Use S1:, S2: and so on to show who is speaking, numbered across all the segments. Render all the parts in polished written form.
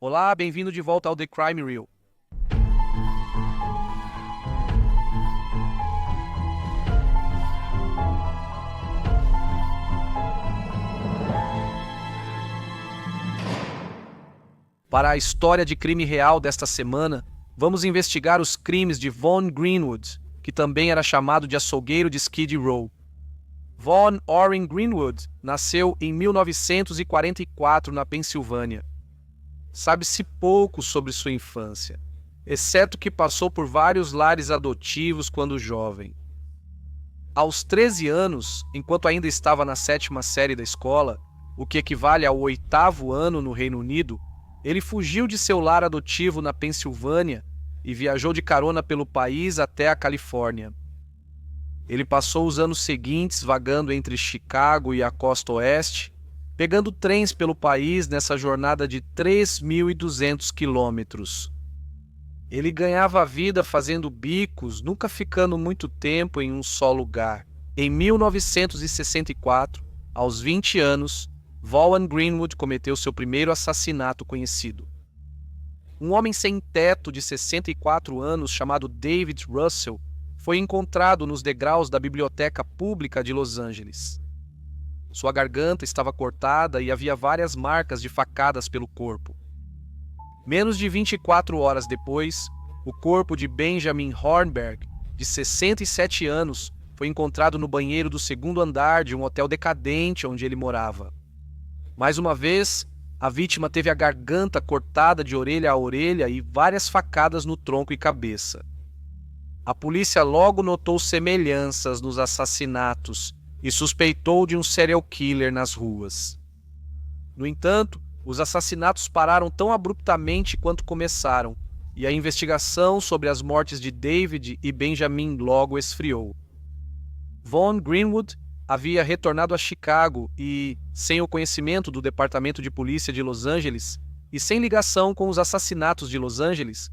S1: Olá, bem-vindo de volta ao The Crime Reel. Para a história de crime real desta semana, vamos investigar os crimes de Vaughn Greenwood, que também era chamado de açougueiro de Skid Row. Vaughn Orrin Greenwood nasceu em 1944 na Pensilvânia. Sabe-se pouco sobre sua infância, exceto que passou por vários lares adotivos quando jovem. Aos 13 anos, enquanto ainda estava na 7ª série da escola, o que equivale ao 8º ano no Reino Unido, ele fugiu de seu lar adotivo na Pensilvânia e viajou de carona pelo país até a Califórnia. Ele passou os anos seguintes vagando entre Chicago e a costa oeste, pegando trens pelo país nessa jornada de 3.200 quilômetros. Ele ganhava a vida fazendo bicos, nunca ficando muito tempo em um só lugar. Em 1964, aos 20 anos, Vaughn Greenwood cometeu seu primeiro assassinato conhecido. Um homem sem teto de 64 anos chamado David Russell foi encontrado nos degraus da Biblioteca Pública de Los Angeles. Sua garganta estava cortada e havia várias marcas de facadas pelo corpo. Menos de 24 horas depois, o corpo de Benjamin Hornberg, de 67 anos, foi encontrado no banheiro do 2º andar de um hotel decadente onde ele morava. Mais uma vez, a vítima teve a garganta cortada de orelha a orelha e várias facadas no tronco e cabeça. A polícia logo notou semelhanças nos assassinatos e suspeitou de um serial killer nas ruas. No entanto, os assassinatos pararam tão abruptamente quanto começaram, e a investigação sobre as mortes de David e Benjamin logo esfriou. Vaughn Greenwood havia retornado a Chicago e, sem o conhecimento do Departamento de Polícia de Los Angeles e sem ligação com os assassinatos de Los Angeles,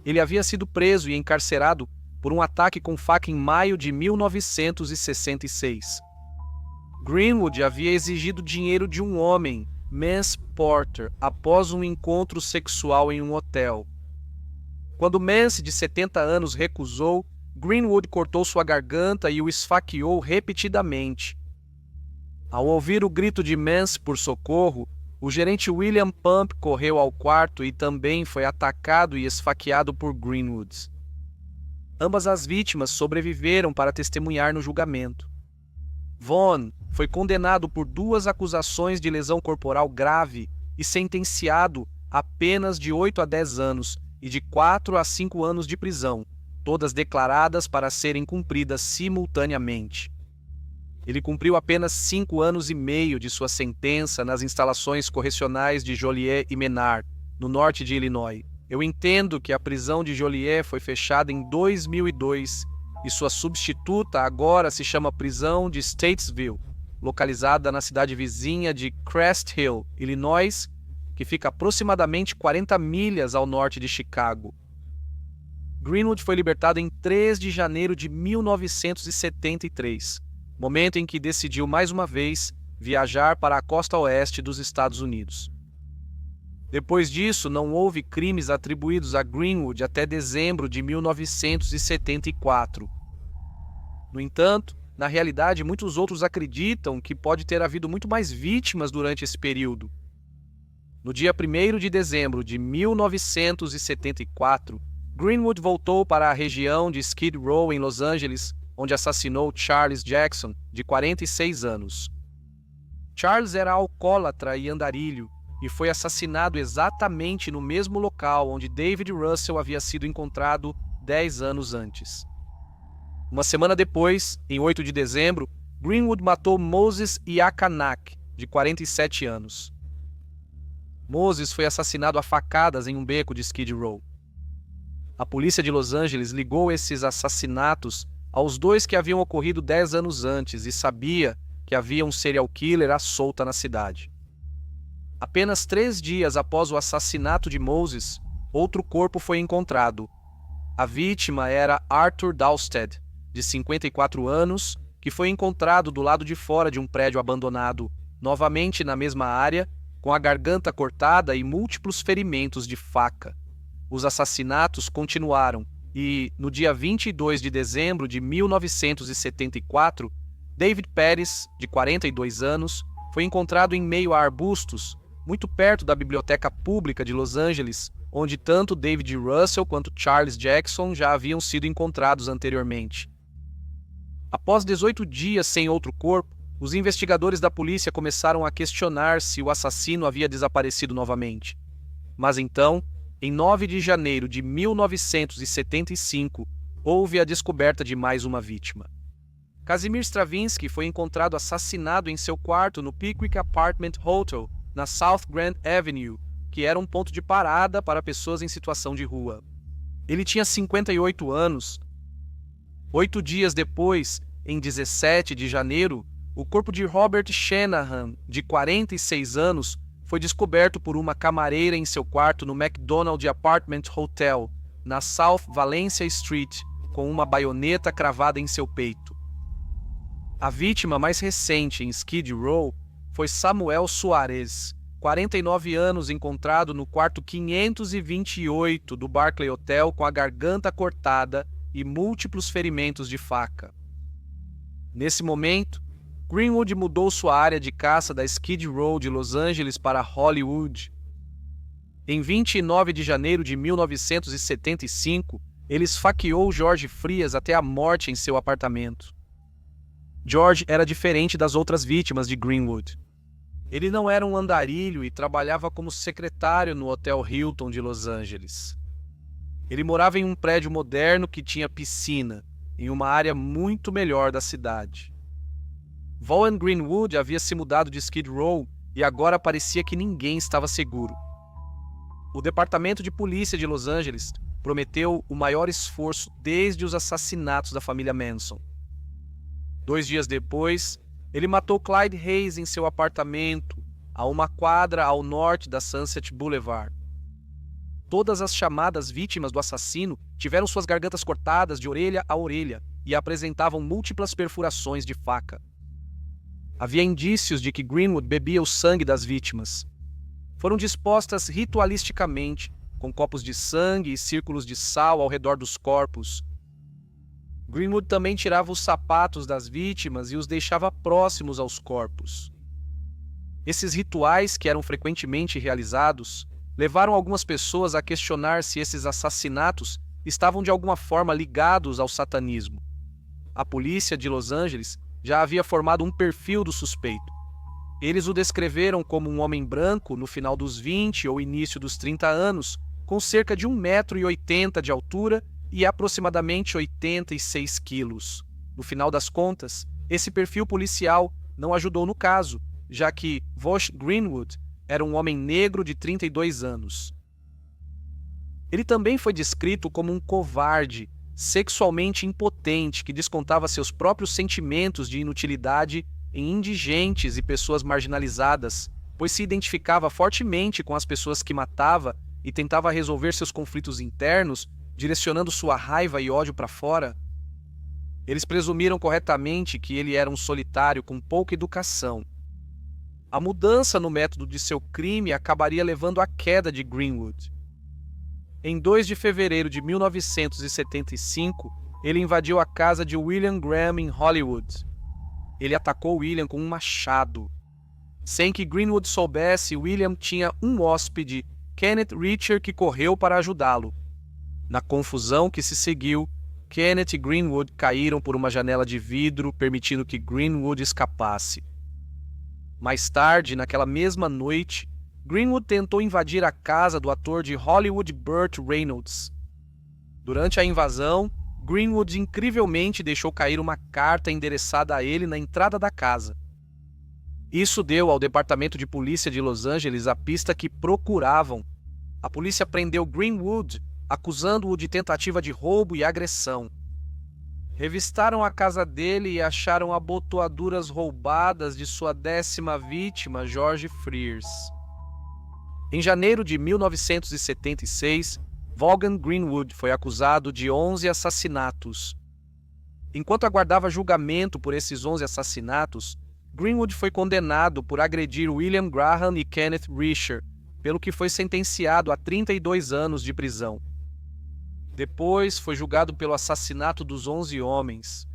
S1: ele havia sido preso e encarcerado por um ataque com faca em maio de 1966. Greenwood havia exigido dinheiro de um homem, Mance Porter, após um encontro sexual em um hotel. Quando Mance, de 70 anos, recusou, Greenwood cortou sua garganta e o esfaqueou repetidamente. Ao ouvir o grito de Mance por socorro, o gerente William Pump correu ao quarto e também foi atacado e esfaqueado por Greenwood. Ambas as vítimas sobreviveram para testemunhar no julgamento. Vaughn foi condenado por 2 acusações de lesão corporal grave e sentenciado a apenas de 8 a 10 anos e de 4 a 5 anos de prisão, todas declaradas para serem cumpridas simultaneamente. Ele cumpriu apenas 5 anos e meio de sua sentença nas instalações correcionais de Joliet e Menard, no norte de Illinois. Eu entendo que a prisão de Joliet foi fechada em 2002 e sua substituta agora se chama prisão de Statesville, localizada na cidade vizinha de Crest Hill, Illinois, que fica aproximadamente 40 milhas ao norte de Chicago. Greenwood foi libertado em 3 de janeiro de 1973, momento em que decidiu mais uma vez viajar para a costa oeste dos Estados Unidos. Depois disso, não houve crimes atribuídos a Greenwood até dezembro de 1974. No entanto, na realidade, muitos outros acreditam que pode ter havido muito mais vítimas durante esse período. No dia 1º de dezembro de 1974, Greenwood voltou para a região de Skid Row, em Los Angeles, onde assassinou Charles Jackson, de 46 anos. Charles era alcoólatra e andarilho, e foi assassinado exatamente no mesmo local onde David Russell havia sido encontrado 10 anos antes. Uma semana depois, em 8 de dezembro, Greenwood matou Moses Yakanak, de 47 anos. Moses foi assassinado a facadas em um beco de Skid Row. A polícia de Los Angeles ligou esses assassinatos aos 2 que haviam ocorrido 10 anos antes e sabia que havia um serial killer à solta na cidade. Apenas 3 dias após o assassinato de Moses, outro corpo foi encontrado. A vítima era Arthur Dahlstedt, de 54 anos, que foi encontrado do lado de fora de um prédio abandonado, novamente na mesma área, com a garganta cortada e múltiplos ferimentos de faca. Os assassinatos continuaram e, no dia 22 de dezembro de 1974, David Pérez, de 42 anos, foi encontrado em meio a arbustos, muito perto da Biblioteca Pública de Los Angeles, onde tanto David Russell quanto Charles Jackson já haviam sido encontrados anteriormente. Após 18 dias sem outro corpo, os investigadores da polícia começaram a questionar se o assassino havia desaparecido novamente. Mas então, em 9 de janeiro de 1975, houve a descoberta de mais uma vítima. Kazimierz Stravinsky foi encontrado assassinado em seu quarto no Pickwick Apartment Hotel, na South Grand Avenue, que era um ponto de parada para pessoas em situação de rua. Ele tinha 58 anos. 8 dias depois, em 17 de janeiro, o corpo de Robert Shanahan, de 46 anos, foi descoberto por uma camareira em seu quarto no McDonald Apartment Hotel, na South Valencia Street, com uma baioneta cravada em seu peito. A vítima mais recente em Skid Row foi Samuel Suárez, 49 anos, encontrado no quarto 528 do Barclay Hotel com a garganta cortada e múltiplos ferimentos de faca. Nesse momento, Greenwood mudou sua área de caça da Skid Row de Los Angeles para Hollywood. Em 29 de janeiro de 1975, ele esfaqueou George Frias até a morte em seu apartamento. George era diferente das outras vítimas de Greenwood. Ele não era um andarilho e trabalhava como secretário no Hotel Hilton de Los Angeles. Ele morava em um prédio moderno que tinha piscina, em uma área muito melhor da cidade. Vaughn Greenwood havia se mudado de Skid Row e agora parecia que ninguém estava seguro. O Departamento de Polícia de Los Angeles prometeu o maior esforço desde os assassinatos da família Manson. 2 dias depois, ele matou Clyde Hayes em seu apartamento, a uma quadra ao norte da Sunset Boulevard. Todas as chamadas vítimas do assassino tiveram suas gargantas cortadas de orelha a orelha e apresentavam múltiplas perfurações de faca. Havia indícios de que Greenwood bebia o sangue das vítimas. Foram dispostas ritualisticamente, com copos de sangue e círculos de sal ao redor dos corpos. Greenwood também tirava os sapatos das vítimas e os deixava próximos aos corpos. Esses rituais, que eram frequentemente realizados, levaram algumas pessoas a questionar se esses assassinatos estavam de alguma forma ligados ao satanismo. A polícia de Los Angeles já havia formado um perfil do suspeito. Eles o descreveram como um homem branco no final dos 20 ou início dos 30 anos, com cerca de 1,80 m de altura e aproximadamente 86 quilos. No final das contas, esse perfil policial não ajudou no caso, já que Vaughn Greenwood era um homem negro de 32 anos. Ele também foi descrito como um covarde, sexualmente impotente que descontava seus próprios sentimentos de inutilidade em indigentes e pessoas marginalizadas, pois se identificava fortemente com as pessoas que matava e tentava resolver seus conflitos internos, direcionando sua raiva e ódio para fora. Eles presumiram corretamente que ele era um solitário com pouca educação. A mudança no método de seu crime acabaria levando à queda de Greenwood. Em 2 de fevereiro de 1975, ele invadiu a casa de William Graham em Hollywood. Ele atacou William com um machado. Sem que Greenwood soubesse, William tinha um hóspede, Kenneth Richer, que correu para ajudá-lo. Na confusão que se seguiu, Kenneth e Greenwood caíram por uma janela de vidro, permitindo que Greenwood escapasse. Mais tarde, naquela mesma noite, Greenwood tentou invadir a casa do ator de Hollywood Burt Reynolds. Durante a invasão, Greenwood incrivelmente deixou cair uma carta endereçada a ele na entrada da casa. Isso deu ao Departamento de Polícia de Los Angeles a pista que procuravam. A polícia prendeu Greenwood, acusando-o de tentativa de roubo e agressão. Revistaram a casa dele e acharam abotoaduras roubadas de sua 10ª vítima, George Frias. Em janeiro de 1976, Vaughn Greenwood foi acusado de 11 assassinatos. Enquanto aguardava julgamento por esses 11 assassinatos, Greenwood foi condenado por agredir William Graham e Kenneth Risher, pelo que foi sentenciado a 32 anos de prisão. Depois foi julgado pelo assassinato dos 11 homens.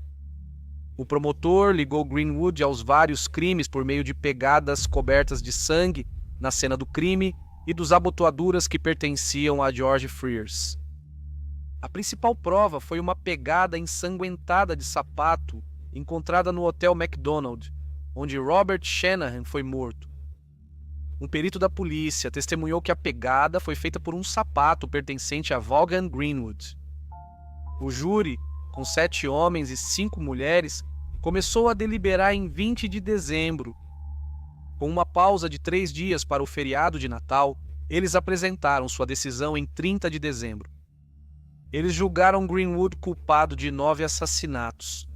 S1: O promotor ligou Greenwood aos vários crimes por meio de pegadas cobertas de sangue na cena do crime e dos abotoaduras que pertenciam a George Frears. A principal prova foi uma pegada ensanguentada de sapato encontrada no Hotel MacDonald, onde Robert Shanahan foi morto. Um perito da polícia testemunhou que a pegada foi feita por um sapato pertencente a Vaughan Greenwood. O júri, com 7 homens e 5 mulheres, começou a deliberar em 20 de dezembro. Com uma pausa de 3 dias para o feriado de Natal, eles apresentaram sua decisão em 30 de dezembro. Eles julgaram Greenwood culpado de 9 assassinatos.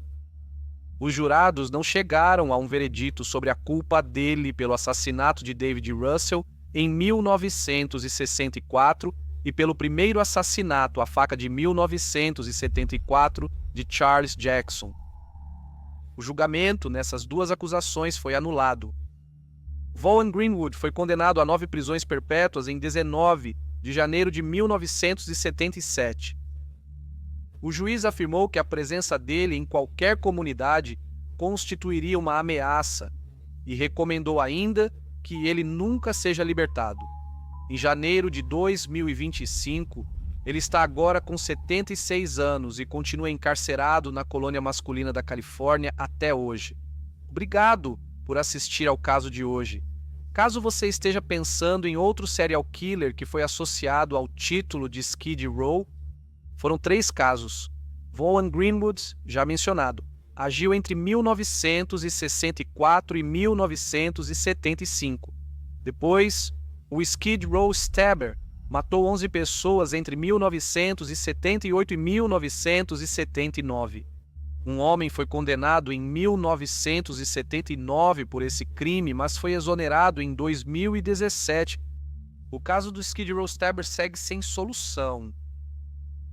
S1: Os jurados não chegaram a um veredito sobre a culpa dele pelo assassinato de David Russell em 1964 e pelo primeiro assassinato à faca de 1974 de Charles Jackson. O julgamento nessas 2 acusações foi anulado. Vaughan Greenwood foi condenado a 9 prisões perpétuas em 19 de janeiro de 1977. O juiz afirmou que a presença dele em qualquer comunidade constituiria uma ameaça e recomendou ainda que ele nunca seja libertado. Em janeiro de 2025, ele está agora com 76 anos e continua encarcerado na colônia masculina da Califórnia até hoje. Obrigado por assistir ao caso de hoje. Caso você esteja pensando em outro serial killer que foi associado ao título de Skid Row, foram 3 casos. Vaughan Greenwood, já mencionado, agiu entre 1964 e 1975. Depois, o Skid Row Stabber matou 11 pessoas entre 1978 e 1979. Um homem foi condenado em 1979 por esse crime, mas foi exonerado em 2017. O caso do Skid Row Stabber segue sem solução.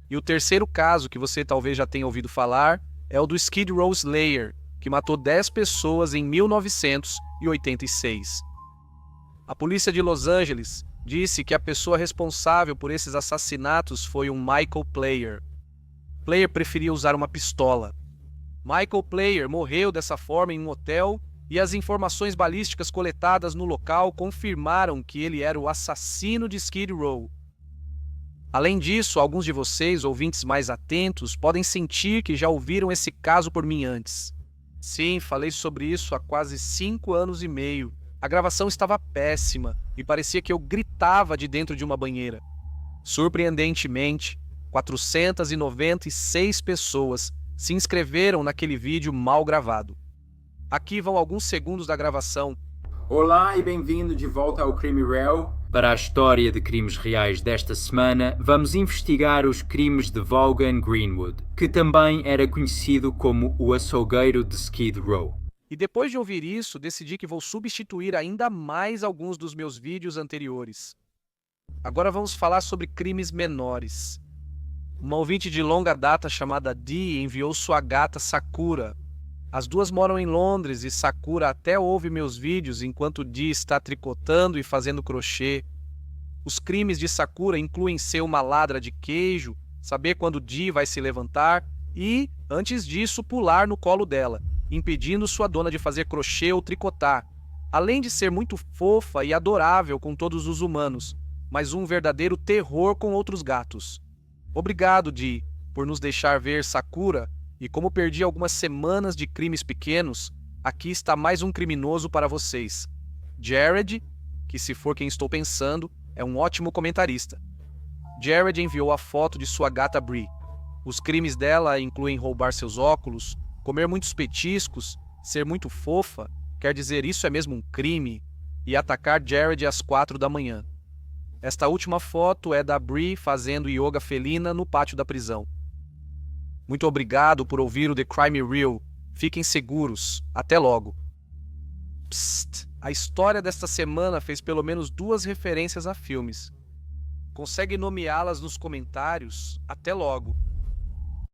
S1: E o terceiro caso, que você talvez já tenha ouvido falar, é o do Skid Row Slayer, que matou 10 pessoas em 1986. A polícia de Los Angeles disse que a pessoa responsável por esses assassinatos foi um Michael Player. Player preferia usar uma pistola. Michael Player morreu dessa forma em um hotel e as informações balísticas coletadas no local confirmaram que ele era o assassino de Skid Row. Além disso, alguns de vocês, ouvintes mais atentos, podem sentir que já ouviram esse caso por mim antes. Sim, falei sobre isso há quase 5 anos e meio. A gravação estava péssima e parecia que eu gritava de dentro de uma banheira. Surpreendentemente, 496 pessoas se inscreveram naquele vídeo mal gravado. Aqui vão alguns segundos da gravação.
S2: Olá e bem-vindo de volta ao Crime Real. Para a história de crimes reais desta semana, vamos investigar os crimes de Vaughan Greenwood, que também era conhecido como o açougueiro de Skid Row.
S1: E depois de ouvir isso, decidi que vou substituir ainda mais alguns dos meus vídeos anteriores. Agora vamos falar sobre crimes menores. Uma ouvinte de longa data chamada Dee enviou sua gata Sakura. As duas moram em Londres e Sakura até ouve meus vídeos enquanto Dee está tricotando e fazendo crochê. Os crimes de Sakura incluem ser uma ladra de queijo, saber quando Dee vai se levantar e, antes disso, pular no colo dela, impedindo sua dona de fazer crochê ou tricotar, além de ser muito fofa e adorável com todos os humanos, mas um verdadeiro terror com outros gatos. Obrigado, Dee, por nos deixar ver Sakura. E como perdi algumas semanas de crimes pequenos, aqui está mais um criminoso para vocês. Jared, que se for quem estou pensando, é um ótimo comentarista. Jared enviou a foto de sua gata Brie. Os crimes dela incluem roubar seus óculos, comer muitos petiscos, ser muito fofa, quer dizer, isso é mesmo um crime, e atacar Jared às 4 da manhã. Esta última foto é da Brie fazendo yoga felina no pátio da prisão. Muito obrigado por ouvir o The Crime Real. Fiquem seguros. Até logo. Psst! A história desta semana fez pelo menos 2 referências a filmes. Consegue nomeá-las nos comentários? Até logo.